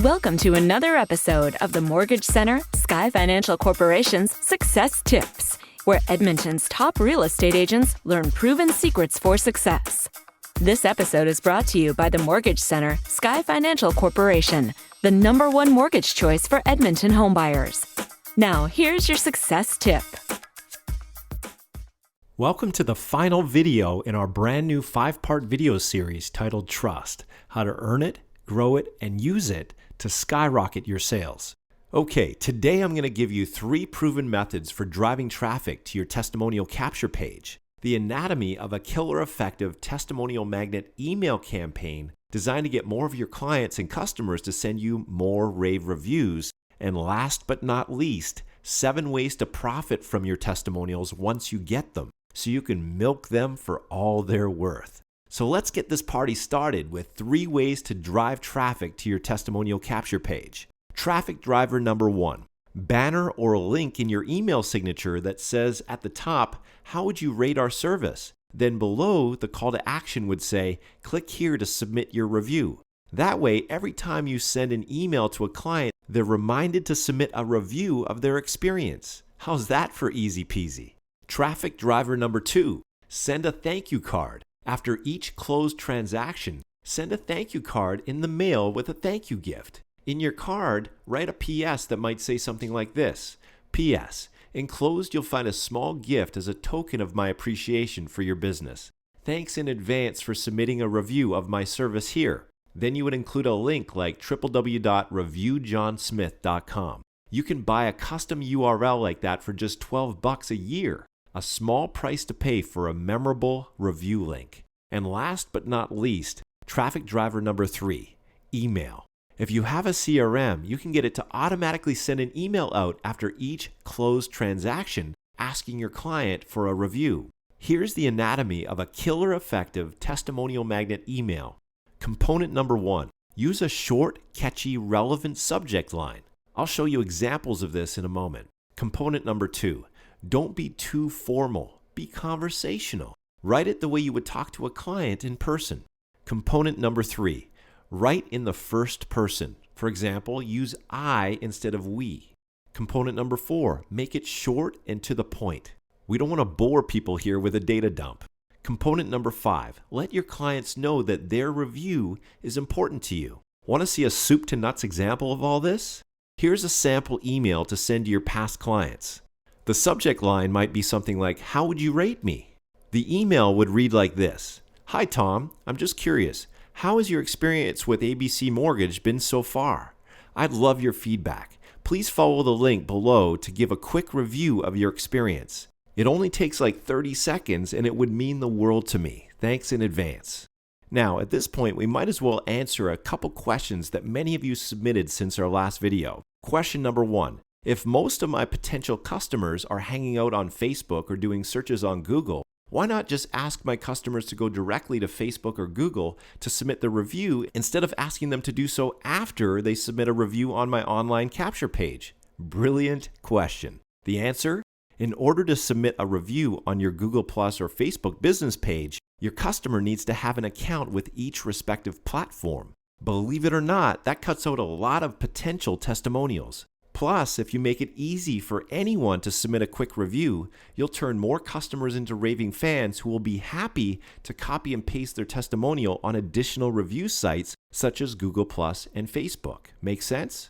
Welcome to another episode of the Mortgage Center Sky Financial Corporation's Success Tips, where Edmonton's top real estate agents learn proven secrets for success. This episode is brought to you by the Mortgage Center Sky Financial Corporation, the #1 mortgage choice for Edmonton homebuyers. Now, here's your success tip. Welcome to the final video in our brand new 5-part video series titled Trust: How to Earn It, Grow It, and Use It to Skyrocket Your Sales. Okay, today I'm going to give you 3 proven methods for driving traffic to your testimonial capture page. The anatomy of a killer effective testimonial magnet email campaign designed to get more of your clients and customers to send you more rave reviews. And last but not least, 7 ways to profit from your testimonials once you get them, so you can milk them for all they're worth. So let's get this party started with 3 ways to drive traffic to your testimonial capture page. Traffic driver number 1, banner or a link in your email signature that says at the top, "How would you rate our service?" Then below, the call to action would say, "Click here to submit your review." That way, every time you send an email to a client, they're reminded to submit a review of their experience. How's that for easy peasy? Traffic driver number 2, send a thank you card. After each closed transaction, send a thank you card in the mail with a thank you gift. In your card, write a PS that might say something like this: PS, enclosed you'll find a small gift as a token of my appreciation for your business. Thanks in advance for submitting a review of my service here. Then you would include a link like www.reviewjohnsmith.com. You can buy a custom URL like that for just $12 a year. A small price to pay for a memorable review link. And last but not least, traffic driver number 3, email. If you have a CRM, you can get it to automatically send an email out after each closed transaction asking your client for a review. Here's the anatomy of a killer effective testimonial magnet email. Component number 1, use a short, catchy, relevant subject line. I'll show you examples of this in a moment. Component number 2, don't be too formal, be conversational. Write it the way you would talk to a client in person. Component number 3, write in the first person. For example, use I instead of we. Component number 4, make it short and to the point. We don't want to bore people here with a data dump. Component number 5, let your clients know that their review is important to you. Want to see a soup to nuts example of all this? Here's a sample email to send to your past clients. The subject line might be something like, "How would you rate me?" The email would read like this: "Hi Tom, I'm just curious. How has your experience with ABC Mortgage been so far? I'd love your feedback. Please follow the link below to give a quick review of your experience. It only takes like 30 seconds and it would mean the world to me. Thanks in advance." Now, at this point, we might as well answer a couple questions that many of you submitted since our last video. Question number 1. If most of my potential customers are hanging out on Facebook or doing searches on Google, why not just ask my customers to go directly to Facebook or Google to submit the review instead of asking them to do so after they submit a review on my online capture page? Brilliant question. The answer? In order to submit a review on your Google Plus or Facebook business page, your customer needs to have an account with each respective platform. Believe it or not, that cuts out a lot of potential testimonials. Plus, if you make it easy for anyone to submit a quick review, you'll turn more customers into raving fans who will be happy to copy and paste their testimonial on additional review sites such as Google Plus and Facebook. Make sense?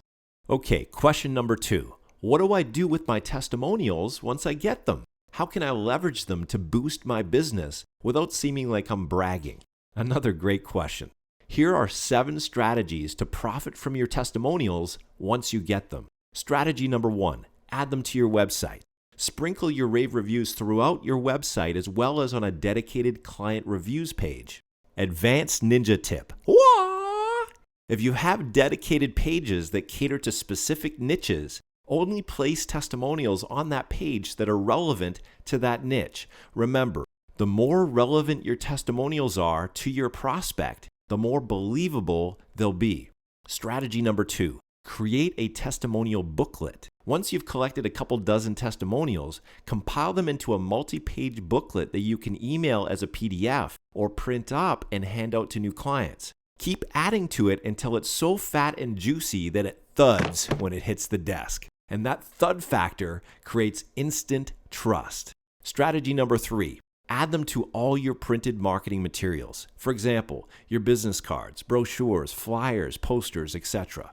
Okay, question number 2. What do I do with my testimonials once I get them? How can I leverage them to boost my business without seeming like I'm bragging? Another great question. Here are 7 strategies to profit from your testimonials once you get them. Strategy number 1, add them to your website. Sprinkle your rave reviews throughout your website as well as on a dedicated client reviews page. Advanced ninja tip. Wah! If you have dedicated pages that cater to specific niches, only place testimonials on that page that are relevant to that niche. Remember, the more relevant your testimonials are to your prospect, the more believable they'll be. Strategy number 2, create a testimonial booklet. Once you've collected a couple dozen testimonials, compile them into a multi-page booklet that you can email as a PDF or print up and hand out to new clients. Keep adding to it until it's so fat and juicy that it thuds when it hits the desk. And that thud factor creates instant trust. Strategy number 3, add them to all your printed marketing materials. For example, your business cards, brochures, flyers, posters, etc.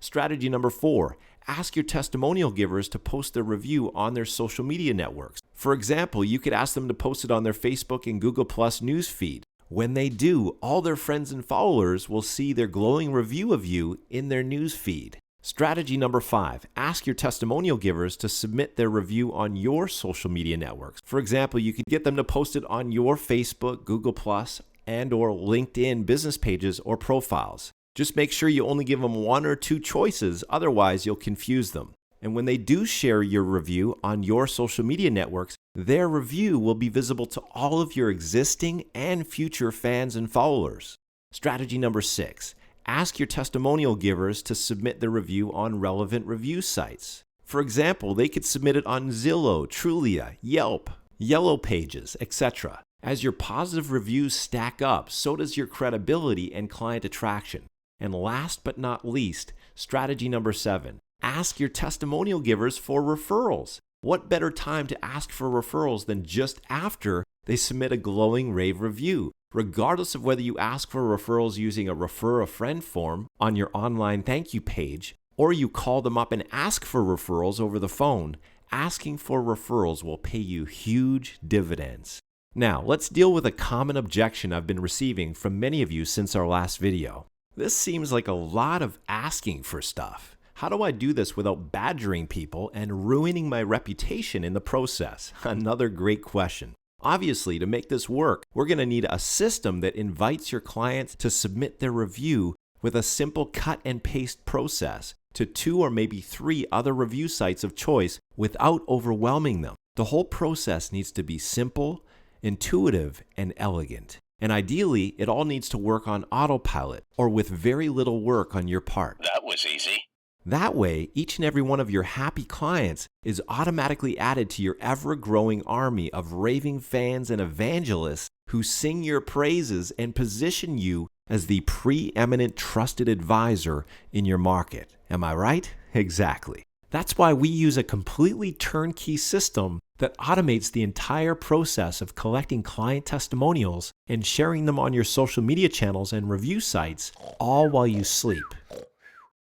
Strategy number 4, ask your testimonial givers to post their review on their social media networks. For example, you could ask them to post it on their Facebook and Google Plus news feed. When they do, all their friends and followers will see their glowing review of you in their news feed. Strategy number 5, ask your testimonial givers to submit their review on your social media networks. For example, you could get them to post it on your Facebook, Google Plus, and or LinkedIn business pages or profiles. Just make sure you only give them 1 or 2 choices, otherwise you'll confuse them. And when they do share your review on your social media networks, their review will be visible to all of your existing and future fans and followers. Strategy number 6, ask your testimonial givers to submit their review on relevant review sites. For example, they could submit it on Zillow, Trulia, Yelp, Yellow Pages, etc. As your positive reviews stack up, so does your credibility and client attraction. And last but not least, strategy number 7, ask your testimonial givers for referrals. What better time to ask for referrals than just after they submit a glowing rave review? Regardless of whether you ask for referrals using a refer a friend form on your online thank you page, or you call them up and ask for referrals over the phone, asking for referrals will pay you huge dividends. Now, let's deal with a common objection I've been receiving from many of you since our last video. This seems like a lot of asking for stuff. How do I do this without badgering people and ruining my reputation in the process? Another great question. Obviously, to make this work, we're going to need a system that invites your clients to submit their review with a simple cut and paste process to 2 or maybe 3 other review sites of choice without overwhelming them. The whole process needs to be simple, intuitive, and elegant. And ideally, it all needs to work on autopilot or with very little work on your part. That was easy. That way, each and every one of your happy clients is automatically added to your ever-growing army of raving fans and evangelists who sing your praises and position you as the preeminent trusted advisor in your market. Am I right? Exactly. That's why we use a completely turnkey system that automates the entire process of collecting client testimonials and sharing them on your social media channels and review sites, all while you sleep.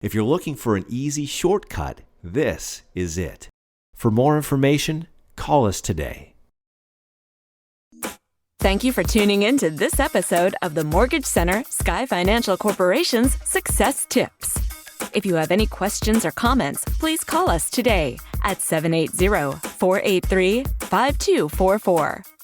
If you're looking for an easy shortcut, this is it. For more information, call us today. Thank you for tuning in to this episode of the Mortgage Center Sky Financial Corporation's Success Tips. If you have any questions or comments, please call us today at 780-483-5244.